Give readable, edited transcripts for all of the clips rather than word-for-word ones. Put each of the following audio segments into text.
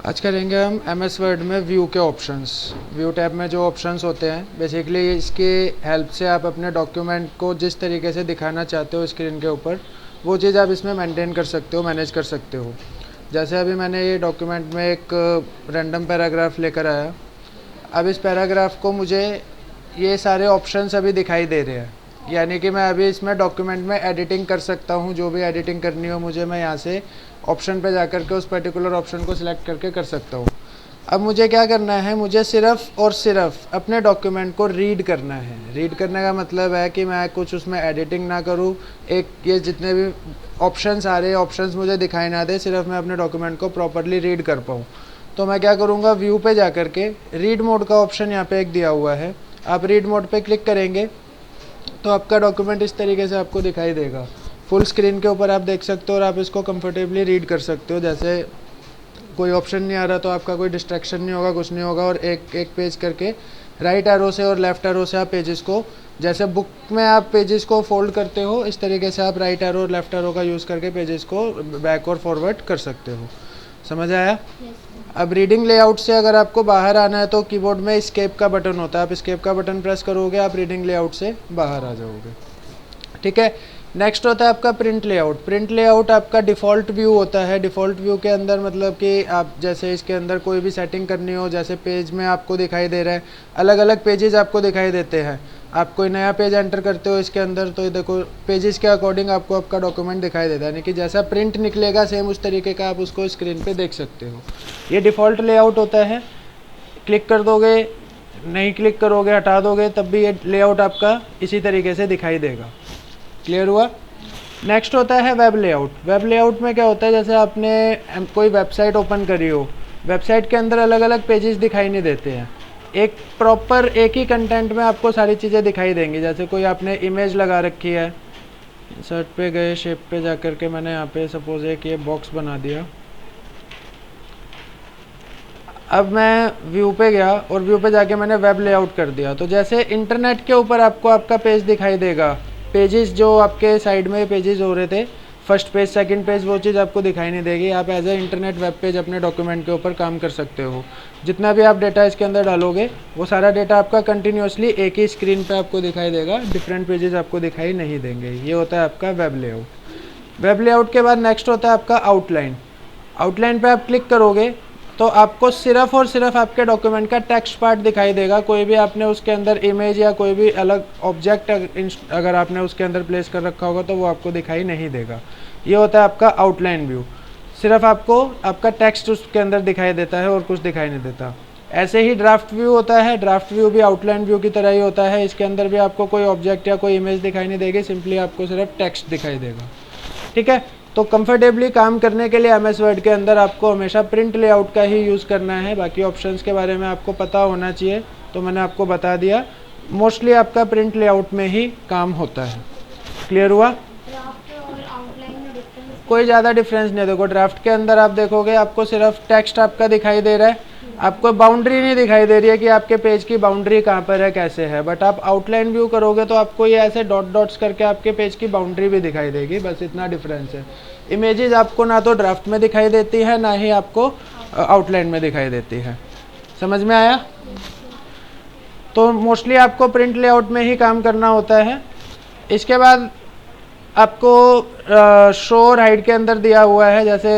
आज करेंगे हम एम एस वर्ड में व्यू के ऑप्शंस। व्यू टैब में जो ऑप्शंस होते हैं बेसिकली इसके हेल्प से आप अपने डॉक्यूमेंट को जिस तरीके से दिखाना चाहते हो स्क्रीन के ऊपर वो चीज़ आप इसमें मेंटेन कर सकते हो, मैनेज कर सकते हो। जैसे अभी मैंने ये डॉक्यूमेंट में एक रैंडम पैराग्राफ लेकर आया। अब इस पैराग्राफ को मुझे ये सारे ऑप्शंस अभी दिखाई दे रहे हैं, यानी कि मैं अभी इसमें डॉक्यूमेंट में एडिटिंग कर सकता हूँ। जो भी एडिटिंग करनी हो मुझे, मैं यहाँ से ऑप्शन पे जाकर के उस पर्टिकुलर ऑप्शन को सिलेक्ट करके कर सकता हूँ। अब मुझे क्या करना है, मुझे सिर्फ़ और सिर्फ अपने डॉक्यूमेंट को रीड करना है। रीड करने का मतलब है कि मैं कुछ उसमें एडिटिंग ना करूँ, एक ये जितने भी ऑप्शंस आ रहे हैं ऑप्शंस मुझे दिखाई ना दे, सिर्फ मैं अपने डॉक्यूमेंट को प्रॉपरली रीड कर पाऊँ। तो मैं क्या करूँगा, व्यू पे जा कर के रीड मोड का ऑप्शन यहाँ पे एक दिया हुआ है। आप रीड मोड पे क्लिक करेंगे तो आपका डॉक्यूमेंट इस तरीके से आपको दिखाई देगा। फुल स्क्रीन के ऊपर आप देख सकते हो और आप इसको कंफर्टेबली रीड कर सकते हो। जैसे कोई ऑप्शन नहीं आ रहा तो आपका कोई डिस्ट्रैक्शन नहीं होगा, कुछ नहीं होगा। और एक एक पेज करके राइट एरो से और लेफ्ट एरो से आप पेजेस को, जैसे बुक में आप पेजेस को फोल्ड करते हो इस तरीके से आप राइट एरो और लेफ्ट एरो का यूज़ करके पेजेस को बैक और फॉरवर्ड कर सकते हो। समझ आया? अब रीडिंग लेआउट से अगर आपको बाहर आना है तो कीबोर्ड में एस्केप का बटन होता है, आप एस्केप का बटन प्रेस करोगे, आप रीडिंग लेआउट से बाहर आ जाओगे। ठीक है। नेक्स्ट होता है आपका प्रिंट लेआउट। प्रिंट लेआउट आपका डिफ़ॉल्ट व्यू होता है। डिफ़ॉल्ट व्यू के अंदर मतलब कि आप जैसे इसके अंदर कोई भी सेटिंग करनी हो, जैसे पेज में आपको दिखाई दे रहा है, अलग अलग पेजेस आपको दिखाई देते हैं। आप कोई नया पेज एंटर करते हो इसके अंदर तो देखो पेजेस के अकॉर्डिंग आपको आपका डॉक्यूमेंट दिखाई देता है, यानी कि जैसा प्रिंट निकलेगा सेम उस तरीके का आप उसको स्क्रीन पे देख सकते हो। ये डिफ़ॉल्ट लेआउट होता है। क्लिक कर दोगे, नहीं क्लिक करोगे, हटा दोगे, तब भी ये लेआउट आपका इसी तरीके से दिखाई देगा। क्लियर हुआ? नेक्स्ट होता है वेब लेआउट। वेब लेआउट में क्या होता है, जैसे आपने कोई वेबसाइट ओपन करी हो, वेबसाइट के अंदर अलग अलग पेजेस दिखाई नहीं देते हैं। एक प्रॉपर एक ही कंटेंट में आपको सारी चीज़ें दिखाई देंगी। जैसे कोई आपने इमेज लगा रखी है, सर्च पे गए, शेप पे जा कर के मैंने यहाँ पे सपोज एक ये बॉक्स बना दिया। अब मैं व्यू पे गया और व्यू पे जाके मैंने वेब लेआउट कर दिया। तो जैसे इंटरनेट के ऊपर आपको आपका पेज दिखाई देगा, पेजेस जो आपके साइड में पेजेस हो रहे थे, फर्स्ट पेज सेकंड पेज, वो चीज़ आपको दिखाई नहीं देगी। आप as a internet web page अपने डॉक्यूमेंट के ऊपर काम कर सकते हो। जितना भी आप डेटा इसके अंदर डालोगे वो सारा डेटा आपका कंटिन्यूसली एक ही स्क्रीन पे आपको दिखाई देगा, डिफरेंट पेजेस आपको दिखाई नहीं देंगे। ये होता है आपका वेब लेआउट। वेब लेआउट के बाद नेक्स्ट होता है आपका आउटलाइन। आउटलाइन पे आप क्लिक करोगे तो आपको सिर्फ और सिर्फ आपके डॉक्यूमेंट का टेक्स्ट पार्ट दिखाई देगा। कोई भी आपने उसके अंदर इमेज या कोई भी अलग ऑब्जेक्ट अगर आपने उसके अंदर प्लेस कर रखा होगा तो वो आपको दिखाई नहीं देगा। ये होता है आपका आउटलाइन व्यू। सिर्फ आपको आपका टेक्स्ट उसके अंदर दिखाई देता है और कुछ दिखाई नहीं देता। ऐसे ही ड्राफ्ट व्यू होता है। ड्राफ्ट व्यू भी आउटलाइन व्यू की तरह ही होता है। इसके अंदर भी आपको कोई ऑब्जेक्ट या कोई इमेज दिखाई नहीं देगी, सिंपली आपको सिर्फ टेक्स्ट दिखाई देगा। ठीक है। तो कंफर्टेबली काम करने के लिए एमएस वर्ड के अंदर आपको हमेशा प्रिंट लेआउट का ही यूज़ करना है। बाकी ऑप्शंस के बारे में आपको पता होना चाहिए, तो मैंने आपको बता दिया। मोस्टली आपका प्रिंट लेआउट में ही काम होता है। क्लियर हुआ? ड्राफ्ट और आउटलाइन में डिफरेंस? कोई ज़्यादा डिफरेंस नहीं। देखो ड्राफ्ट के अंदर आप देखोगे आपको सिर्फ टेक्स्ट आपका दिखाई दे रहा है, आपको बाउंड्री नहीं दिखाई दे रही है कि आपके पेज की बाउंड्री कहाँ पर है, कैसे है। बट आप आउटलाइन व्यू करोगे तो आपको ये ऐसे डॉट डॉट्स करके आपके पेज की बाउंड्री भी दिखाई देगी, बस इतना डिफरेंस है। इमेजेस आपको ना तो ड्राफ्ट में दिखाई देती है ना ही आपको आउटलाइन में दिखाई देती है। समझ में आया? तो मोस्टली आपको प्रिंट लेआउट में ही काम करना होता है। इसके बाद आपको शो और हाइड के अंदर दिया हुआ है, जैसे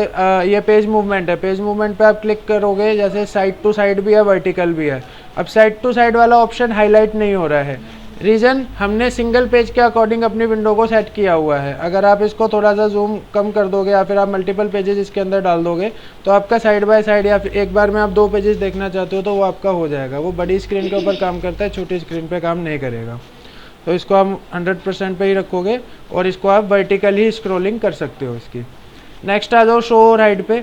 ये पेज मूवमेंट है। पेज मूवमेंट पे आप क्लिक करोगे, जैसे साइड टू साइड भी है, वर्टिकल भी है। अब साइड टू साइड वाला ऑप्शन हाईलाइट नहीं हो रहा है। रीज़न, हमने सिंगल पेज के अकॉर्डिंग अपनी विंडो को सेट किया हुआ है। अगर आप इसको थोड़ा सा जूम कम कर दोगे या फिर आप मल्टीपल पेजेस इसके अंदर डाल दोगे तो आपका साइड बाय साइड या फिर एक बार में आप 2 पेजेस देखना चाहते हो तो वो आपका हो जाएगा। वो बड़ी स्क्रीन के ऊपर काम करता है, छोटी स्क्रीन पे काम नहीं करेगा। तो इसको आप 100% पे ही रखोगे और इसको आप वर्टिकल ही स्क्रॉलिंग कर सकते हो इसकी। नेक्स्ट आ जाओ शो और हाइड पे।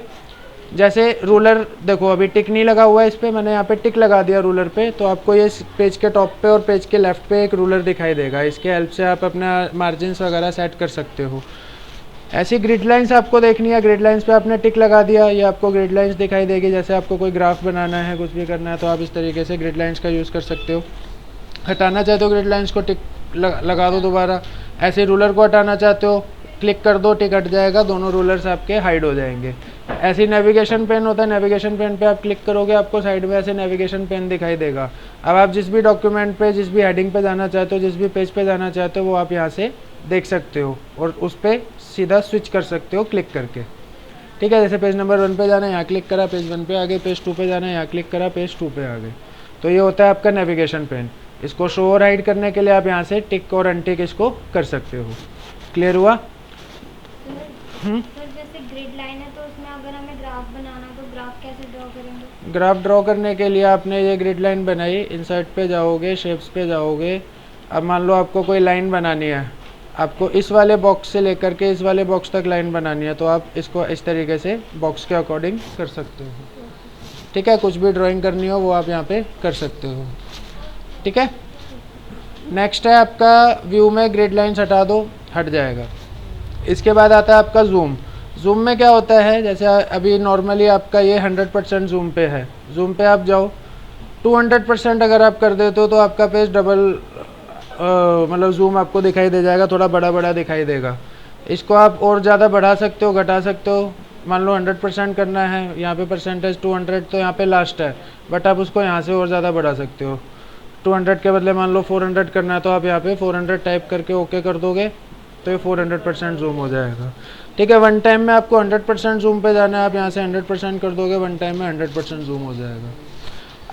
जैसे रूलर देखो, अभी टिक नहीं लगा हुआ है इस पर, मैंने यहाँ पे टिक लगा दिया रूलर पे, तो आपको ये पेज के टॉप पे और पेज के लेफ्ट पे एक रूलर दिखाई देगा। इसके हेल्प से आप अपना मार्जिन्स वगैरह सेट कर सकते हो। ऐसी ग्रिड लाइंस आपको देखनी है, ग्रिड लाइंस पे आपने टिक लगा दिया, ये आपको ग्रिड लाइंस दिखाई देगी। जैसे आपको कोई ग्राफ बनाना है, कुछ भी करना है तो आप इस तरीके से ग्रिड लाइंस का यूज़ कर सकते हो। हटाना चाहते हो ग्रिड लाइंस को टिक लगा दो दोबारा। ऐसे रूलर को हटाना चाहते हो क्लिक कर दो, टिक हट जाएगा, दोनों रूलर्स आपके हाइड हो जाएंगे। ऐसी नेविगेशन पेन होता है, नेविगेशन पेन पे आप क्लिक करोगे आपको साइड में ऐसे नेविगेशन पेन दिखाई देगा। अब आप जिस भी डॉक्यूमेंट पे, जिस भी हेडिंग पे जाना चाहते हो, जिस भी पेज पे जाना चाहते हो, वो आप यहाँ से देख सकते हो और उस पर सीधा स्विच कर सकते हो क्लिक करके। ठीक है, जैसे पेज नंबर 1 पे जाना है, यहाँ क्लिक करा, पेज 1 पे आ गए, पेज 2 पे जाना है, यहाँ क्लिक करा, पेज 2 पे आ गए। तो ये होता है आपका नेविगेशन पेन। इसको शो और हाइड करने के लिए आप यहाँ से टिक और अनटिक इसको कर सकते हो। क्लियर हुआ? सर जैसे ग्रिड लाइन है तो उसमें अगर हमें ग्राफ बनाना है तो ग्राफ कैसे ड्रॉ करेंगे? ग्राफ ड्रॉ करने के लिए आपने ये ग्रिड लाइन बनाई, इंसर्ट पे जाओगे, शेप्स पे जाओगे। अब मान लो आपको कोई लाइन बनानी है, आपको इस वाले बॉक्स से लेकर के इस वाले बॉक्स तक लाइन बनानी है, तो आप इसको इस तरीके से बॉक्स के अकॉर्डिंग कर सकते हो। ठीक है, कुछ भी ड्राइंग करनी हो वो आप यहाँ पे कर सकते हो। ठीक है, नेक्स्ट है आपका व्यू में ग्रिड लाइन्स हटा दो, हट जाएगा। इसके बाद आता है आपका जूम। जूम में क्या होता है, जैसे अभी नॉर्मली आपका ये 100% जूम पे है, जूम पे आप जाओ 200% अगर आप कर देते हो तो आपका पेज डबल मतलब जूम आपको दिखाई दे जाएगा, थोड़ा बड़ा बड़ा दिखाई देगा। इसको आप और ज़्यादा बढ़ा सकते हो, घटा सकते हो। मान लो 100% करना है, यहाँ पे परसेंटेज 200 तो यहाँ पे लास्ट है, बट आप उसको यहाँ से और ज़्यादा बढ़ा सकते हो। 200 के बदले मान लो 400 करना है, तो आप यहाँ पे 400 टाइप करके ओके कर दोगे तो ये 400% जूम हो जाएगा। ठीक है, वन टाइम में आपको 100% जूम पे जाना है, आप यहाँ से 100% कर दोगे, वन टाइम में 100% जूम हो जाएगा।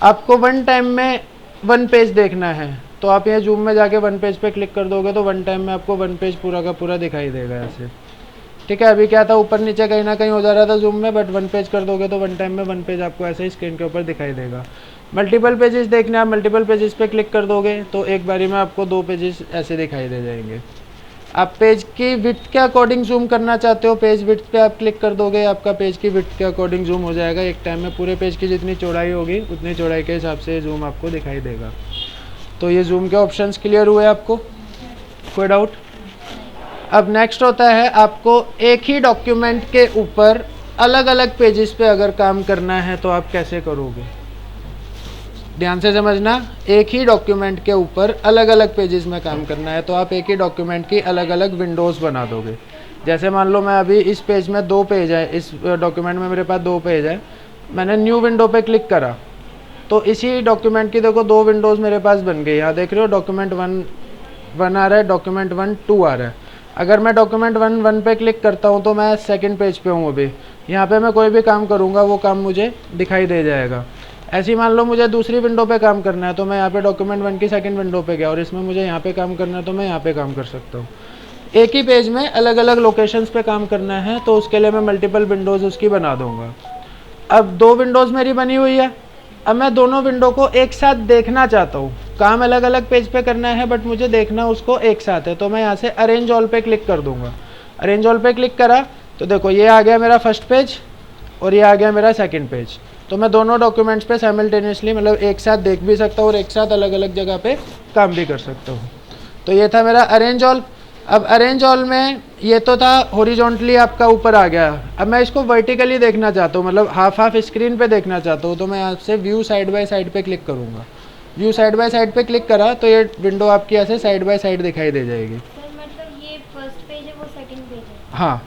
आपको वन टाइम में वन पेज देखना है तो आप ये जूम में जाके वन पेज पे क्लिक कर दोगे तो वन टाइम में आपको वन पेज पूरा का पूरा दिखाई देगा ऐसे। ठीक है, अभी क्या था, ऊपर नीचे कहीं ना कहीं हो जा रहा था जूम में, बट वन पेज कर दोगे तो वन टाइम में वन पेज आपको ऐसे ही स्क्रीन के ऊपर दिखाई देगा। मल्टीपल पेजेस देखने, आप मल्टीपल पेजेस पे क्लिक कर दोगे तो एक बारी में आपको 2 पेजेस ऐसे दिखाई दे जाएंगे। आप पेज की विड्थ के अकॉर्डिंग जूम करना चाहते हो, पेज विड्थ पे आप क्लिक कर दोगे, आपका पेज की विड्थ के अकॉर्डिंग जूम हो जाएगा। एक टाइम में पूरे पेज की जितनी चौड़ाई होगी उतनी चौड़ाई के हिसाब से जूम आपको दिखाई देगा। तो ये जूम के ऑप्शंस क्लियर हुए आपको? कोई डाउट? अब नेक्स्ट होता है आपको एक ही डॉक्यूमेंट के ऊपर अलग अलग पेजेस पे अगर काम करना है तो आप कैसे करोगे। ध्यान से समझना, एक ही डॉक्यूमेंट के ऊपर अलग अलग पेजेस में काम करना है तो आप एक ही डॉक्यूमेंट की अलग अलग विंडोज़ बना दोगे। जैसे मान लो मैं अभी इस पेज में 2 पेज है, इस डॉक्यूमेंट में मेरे पास 2 पेज है, मैंने न्यू विंडो पे क्लिक करा तो इसी डॉक्यूमेंट की देखो 2 विंडोज़ मेरे पास बन गई। यहाँ देख रहे हो डॉक्यूमेंट 1 आ रहा है, डॉक्यूमेंट 1 2 आ रहा है। अगर मैं डॉक्यूमेंट 1 पे क्लिक करता हूँ तो मैं सेकंड पेज पे हूँ अभी, यहाँ पे मैं कोई भी काम करूँगा वो काम मुझे दिखाई दे जाएगा। ऐसे ही मान लो मुझे दूसरी विंडो पे काम करना है तो मैं यहाँ पे डॉक्यूमेंट 1 की सेकंड विंडो पे गया और इसमें मुझे यहाँ पे काम करना है तो मैं यहाँ पे काम कर सकता हूँ। एक ही पेज में अलग अलग लोकेशंस पे काम करना है तो उसके लिए मैं मल्टीपल विंडोज़ उसकी बना दूँगा। अब 2 विंडोज़ मेरी बनी हुई है, अब मैं दोनों विंडो को एक साथ देखना चाहता हूँ। काम अलग अलग पेज पे करना है बट मुझे देखना उसको एक साथ है, तो मैं यहाँ से अरेंज ऑल पे क्लिक कर दूंगा। अरेंज ऑल पे क्लिक करा तो देखो ये आ गया मेरा फर्स्ट पेज और ये आ गया मेरा सेकंड पेज। तो मैं दोनों डॉक्यूमेंट्स पे साइमल्टेनियसली मतलब एक साथ देख भी सकता हूँ और एक साथ अलग अलग जगह पे काम भी कर सकता हूँ। तो ये था मेरा अरेंज ऑल। अब अरेंज ऑल में ये तो था हॉरिजॉन्टली आपका ऊपर आ गया। अब मैं इसको वर्टिकली देखना चाहता हूँ, मतलब हाफ स्क्रीन पे देखना चाहता हूँ, तो मैं यहाँ से व्यू साइड बाय साइड पे क्लिक करूँगा। व्यू साइड बाय साइड पे क्लिक करा तो ये विंडो आपकी ऐसे साइड बाय साइड दिखाई दे जाएगी। सर मतलब ये फर्स्ट पेज है वो सेकंड पेज है? हाँ,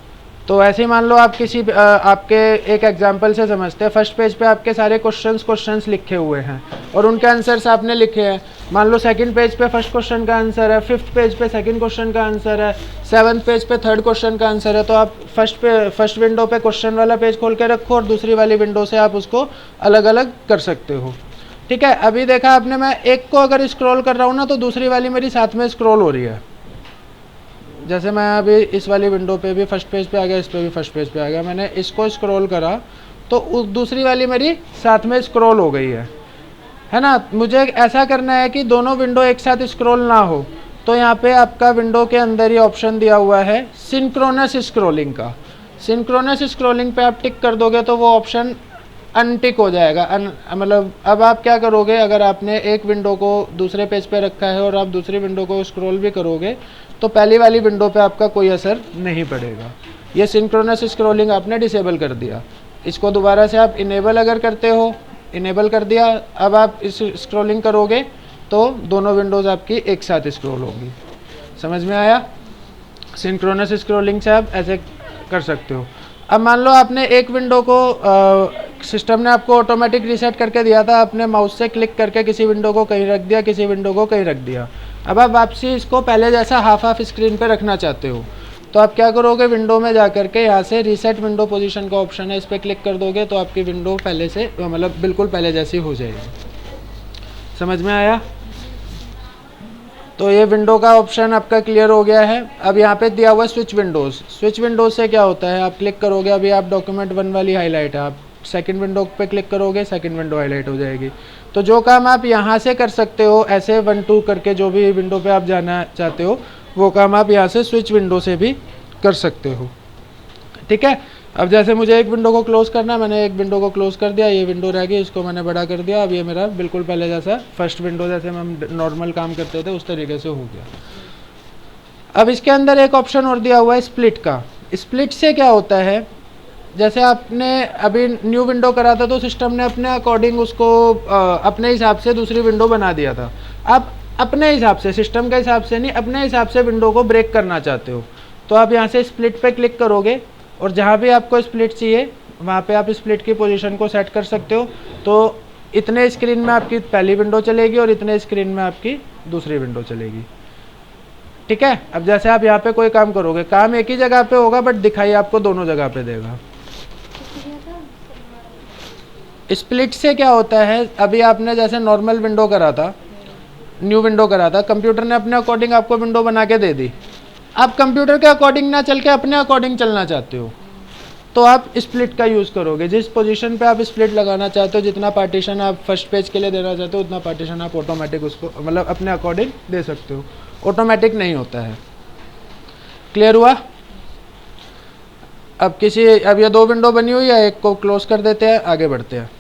तो ऐसे ही मान लो आप किसी आपके एक एग्जांपल से समझते हैं। फर्स्ट पेज पे आपके सारे क्वेश्चंस लिखे हुए हैं और उनके आंसर्स आपने लिखे हैं। मान लो सेकंड पेज पे फर्स्ट क्वेश्चन का आंसर है, फिफ्थ पेज पे सेकंड क्वेश्चन का आंसर है, सेवन्थ पेज पे थर्ड क्वेश्चन का आंसर है। तो आप फर्स्ट विंडो पे क्वेश्चन वाला पेज खोल के रखो और दूसरी वाली विंडो से आप उसको अलग अलग कर सकते हो। ठीक है, अभी देखा आपने, मैं एक को अगर स्क्रॉल कर रहा हूँ ना तो दूसरी वाली मेरी साथ में स्क्रॉल हो रही है। जैसे मैं अभी इस वाली विंडो पे भी फर्स्ट पेज पे आ गया, इस पे भी फर्स्ट पेज पे आ गया, मैंने इसको स्क्रॉल करा तो दूसरी वाली मेरी साथ में स्क्रॉल हो गई है ना। मुझे ऐसा करना है कि दोनों विंडो एक साथ स्क्रॉल ना हो, तो यहाँ पे आपका विंडो के अंदर ही ऑप्शन दिया हुआ है सिंक्रोनस स्क्रॉलिंग का। सिंक्रोनस स्क्रॉलिंग पे आप टिक कर दोगे तो वो ऑप्शन अनटिक हो जाएगा। मतलब अब आप क्या करोगे, अगर आपने एक विंडो को दूसरे पेज पे रखा है और आप दूसरी विंडो को स्क्रॉल भी करोगे तो पहली वाली विंडो पे आपका कोई असर नहीं पड़ेगा। ये सिंक्रोनस स्क्रॉलिंग आपने डिसेबल कर दिया। इसको दोबारा से आप इनेबल अगर करते हो, इनेबल कर दिया, अब आप इस स्क्रॉलिंग करोगे तो दोनों विंडोज़ आपकी एक साथ स्क्रॉल होगी। समझ में आया? सिंक्रोनस स्क्रॉलिंग से आप ऐसे कर सकते हो। अब मान लो आपने एक विंडो को सिस्टम ने आपको ऑटोमेटिक रीसेट करके दिया था, आपने माउस से क्लिक करके किसी विंडो को कहीं रख दिया, किसी विंडो को कहीं रख दिया। अब आप वापसी इसको पहले जैसा हाफ स्क्रीन पे रखना चाहते हो, तो आप क्या करोगे, विंडो में जा करके यहाँ से रीसेट विंडो पोजीशन का ऑप्शन है, इस पर क्लिक कर दोगे तो आपकी विंडो पहले से मतलब बिल्कुल पहले जैसी हो जाएगी। समझ में आया? तो ये विंडो का ऑप्शन आपका क्लियर हो गया है। अब यहाँ पे दिया हुआ है स्विच विंडोज़। स्विच विंडोज़ से क्या होता है, आप क्लिक करोगे, अभी आप डॉक्यूमेंट 1 वाली हाईलाइट है, आप सेकंड विंडो पे क्लिक करोगे, सेकंड विंडो हाईलाइट हो जाएगी। तो जो काम आप यहाँ से कर सकते हो ऐसे 1 2 करके, जो भी विंडो पे आप जाना चाहते हो वो काम आप यहाँ से स्विच विंडो से भी कर सकते हो। ठीक है। अब जैसे मुझे एक विंडो को क्लोज़ करना है, मैंने एक विंडो को क्लोज़ कर दिया, ये विंडो रह गई, इसको मैंने बड़ा कर दिया। अब ये मेरा बिल्कुल पहले जैसा फर्स्ट विंडो जैसे हम नॉर्मल काम करते थे उस तरीके से हो गया। अब इसके अंदर एक ऑप्शन और दिया हुआ है स्प्लिट का। स्प्लिट से क्या होता है, जैसे आपने अभी न्यू विंडो करा था तो सिस्टम ने अपने अकॉर्डिंग उसको अपने हिसाब से दूसरी विंडो बना दिया था। आप अपने हिसाब से, सिस्टम के हिसाब से नहीं, अपने हिसाब से विंडो को ब्रेक करना चाहते हो तो आप यहाँ से स्प्लिट पे क्लिक करोगे और जहाँ भी आपको स्प्लिट चाहिए वहाँ पे आप स्प्लिट की पोजीशन को सेट कर सकते हो। तो इतने स्क्रीन में आपकी पहली विंडो चलेगी और इतने स्क्रीन में आपकी दूसरी विंडो चलेगी। ठीक है। अब जैसे आप यहाँ पे कोई काम करोगे, काम एक ही जगह पे होगा बट दिखाई आपको दोनों जगह पे देगा। स्प्लिट से क्या होता है, अभी आपने जैसे नॉर्मल विंडो करा था, न्यू विंडो करा था, कंप्यूटर ने अपने अकॉर्डिंग आपको विंडो बना के दे दी। आप कंप्यूटर के अकॉर्डिंग ना चल के अपने अकॉर्डिंग चलना चाहते हो तो आप स्प्लिट का यूज़ करोगे। जिस पोजीशन पे आप स्प्लिट लगाना चाहते हो, जितना पार्टीशन आप फर्स्ट पेज के लिए देना चाहते हो उतना पार्टीशन आप ऑटोमेटिक उसको मतलब अपने अकॉर्डिंग दे सकते हो। ऑटोमेटिक नहीं होता है। क्लियर हुआ? अब ये 2 विंडो बनी हुई है, एक को क्लोज कर देते हैं, आगे बढ़ते हैं।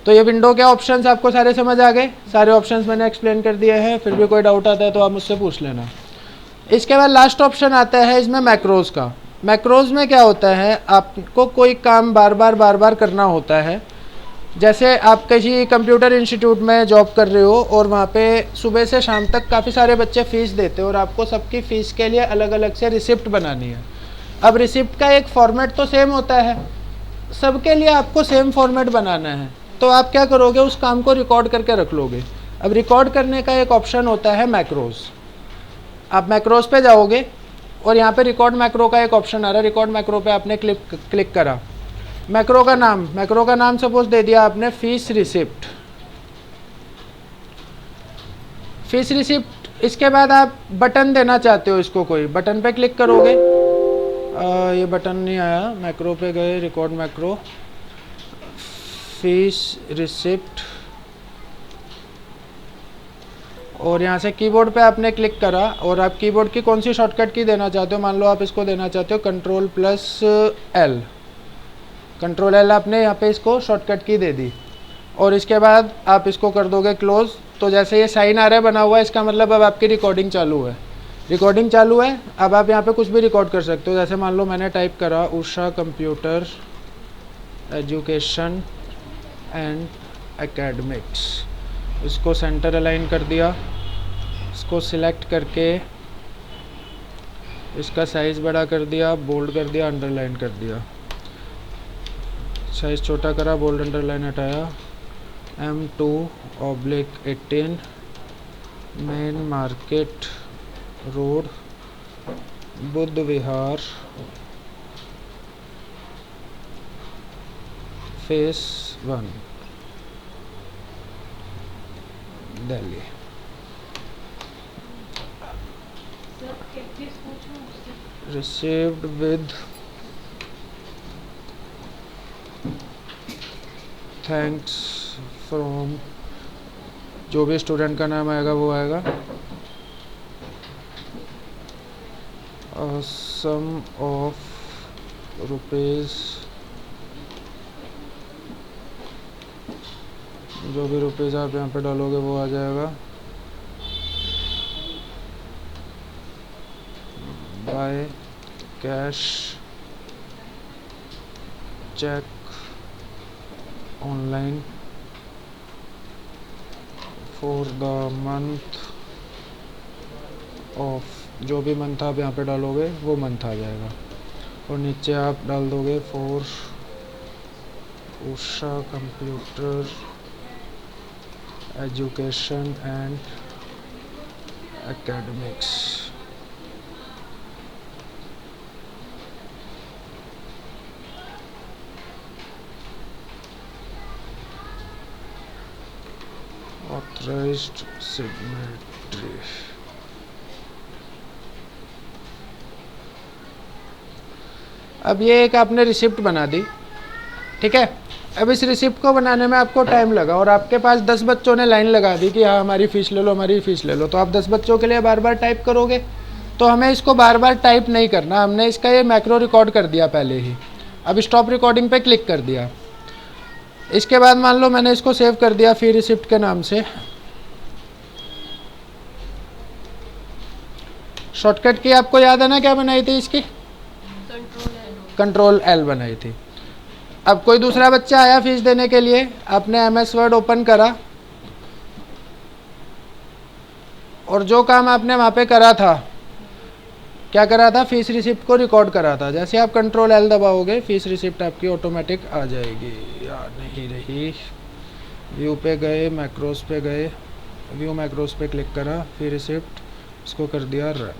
तो ये विंडो के ऑप्शंस आपको सारे समझ आ गए। सारे ऑप्शंस मैंने एक्सप्लेन कर दिए हैं, फिर भी कोई डाउट आता है तो आप मुझसे पूछ लेना। इसके बाद लास्ट ऑप्शन आता है इसमें मैक्रोज का। मैक्रोज में क्या होता है, आपको कोई काम बार बार करना होता है। जैसे आप किसी कंप्यूटर इंस्टीट्यूट में जॉब कर रहे हो और वहाँ पे सुबह से शाम तक काफ़ी सारे बच्चे फ़ीस देते हैं और आपको सबकी फ़ीस के लिए अलग अलग से रिसिप्ट बनानी है। अब रिसिप्ट का एक फॉर्मेट तो सेम होता है, सबके लिए आपको सेम फॉर्मेट बनाना है। तो आप क्या करोगे, उस काम को रिकॉर्ड करके रख लोगे। अब रिकॉर्ड करने का एक ऑप्शन होता है मैक्रोज। आप मैक्रोज पे जाओगे और यहाँ पे रिकॉर्ड मैक्रो का एक ऑप्शन आ रहा है। रिकॉर्ड मैक्रो पे आपने क्लिक करा। मैक्रो का नाम सपोज दे दिया आपने फीस रिसिप्ट। इसके बाद आप बटन देना चाहते हो, इसको कोई बटन पे क्लिक करोगे। ये बटन नहीं आया, मैक्रो पे गए, रिकॉर्ड मैक्रो, फीस रिसिप्ट, और यहाँ से कीबोर्ड पे आपने क्लिक करा और आप कीबोर्ड की कौन सी शॉर्टकट की देना चाहते हो, मान लो आप इसको देना चाहते हो Ctrl+L। Ctrl+L आपने यहाँ पे इसको शॉर्टकट की दे दी और इसके बाद आप इसको कर दोगे क्लोज। तो जैसे ये साइन आ रहा है बना हुआ है, इसका मतलब अब आपकी रिकॉर्डिंग चालू है। अब आप यहाँ पे कुछ भी रिकॉर्ड कर सकते हो। जैसे मान लो मैंने टाइप करा Usha computer education and academics, इसको सेंटर अलाइन कर दिया, इसको सिलेक्ट करके इसका साइज़ बड़ा कर दिया, बोल्ड कर दिया, अंडरलाइन कर दिया, साइज़ छोटा करा, बोल्ड अंडरलाइन हटाया। M2/18 main market road Buddha Vihar face 1 Delhi. Received with thanks from, जो भी स्टूडेंट का नाम आएगा वो आएगा। सम ऑफ रुपीज़, जो भी रुपीज़ आप यहाँ पे डालोगे वो आ जाएगा। By cash cheque online for the month of जो भी मंथ आप यहाँ पे डालोगे वो मंथ आ जाएगा। और नीचे आप डाल दोगे for Usha computer education and academics. Authorised signatory. अब ये एक आपने रिसिप्ट बना दी, ठीक है। अब इस रिसिप्ट को बनाने में आपको टाइम लगा और आपके पास 10 बच्चों ने लाइन लगा दी कि हाँ हमारी फ़ीस ले लो, हमारी फ़ीस ले लो। तो आप 10 बच्चों के लिए बार बार टाइप करोगे, तो हमें इसको बार बार टाइप नहीं करना। हमने इसका ये मैक्रो रिकॉर्ड कर दिया पहले ही। अब स्टॉप रिकॉर्डिंग पे क्लिक कर दिया। इसके बाद मान लो मैंने इसको सेव कर दिया फ़ी रिसिप्ट के नाम से। शॉर्टकट की आपको याद है ना क्या बनाई थी इसकी? कंट्रोल एल बनाई थी। अब कोई दूसरा बच्चा आया फीस देने के लिए, आपने MS वर्ड ओपन करा और जो काम आपने वहाँ पे करा था, क्या करा था? फीस रिसिप्ट को रिकॉर्ड करा था। जैसे आप कंट्रोल एल दबाओगे फीस रिसिप्ट आपकी ऑटोमेटिक आ जाएगी। यार नहीं रही। व्यू पे गए, मैक्रोस पे गए, व्यू मैक्रोस पे क्लिक करा, फी रिसिप्ट इसको कर दिया रन,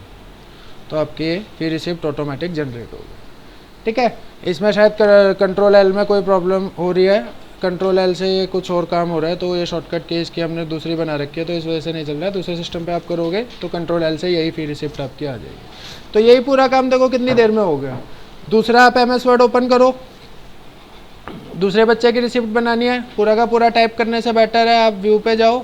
तो आपकी फी रिसिप्ट ऑटोमेटिक जनरेट हो गई, ठीक है। इसमें शायद कंट्रोल एल में कोई प्रॉब्लम हो रही है, कंट्रोल एल से ये कुछ और काम हो रहा है, तो ये शॉर्टकट की इसकी हमने दूसरी बना रखी है, तो इस वजह से नहीं चल रहा है। दूसरे सिस्टम पे आप करोगे तो कंट्रोल एल से यही फी रिसिप्ट आपकी आ जाएगी। तो यही पूरा काम देखो कितनी देर में हो गया। दूसरा आप MS वर्ड ओपन करो, दूसरे बच्चे की रिसिप्ट बनानी है, पूरा का पूरा टाइप करने से बेटर है आप व्यू पे जाओ,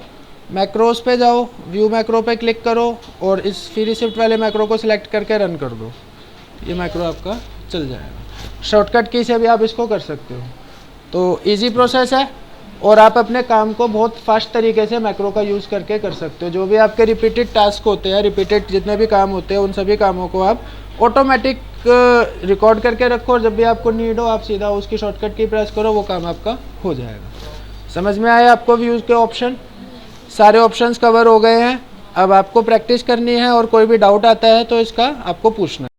मैक्रोस पे जाओ, व्यू मैक्रो पे क्लिक करो और इस फी रिसिप्ट वाले मैक्रो को सिलेक्ट करके रन कर दो, ये मैक्रो आपका चल जाएगा। शॉर्टकट की से भी आप इसको कर सकते हो। तो इजी प्रोसेस है और आप अपने काम को बहुत फास्ट तरीके से मैक्रो का यूज़ करके कर सकते हो। जो भी आपके रिपीटेड टास्क होते हैं, रिपीटेड जितने भी काम होते हैं, उन सभी कामों को आप ऑटोमेटिक रिकॉर्ड करके रखो और जब भी आपको नीड हो आप सीधा उसकी शॉर्टकट की प्रेस करो, वो काम आपका हो जाएगा। समझ में आया आपको व्यूज़ के ऑप्शन? सारे ऑप्शंस कवर हो गए हैं। अब आपको प्रैक्टिस करनी है और कोई भी डाउट आता है तो इसका आपको पूछना है।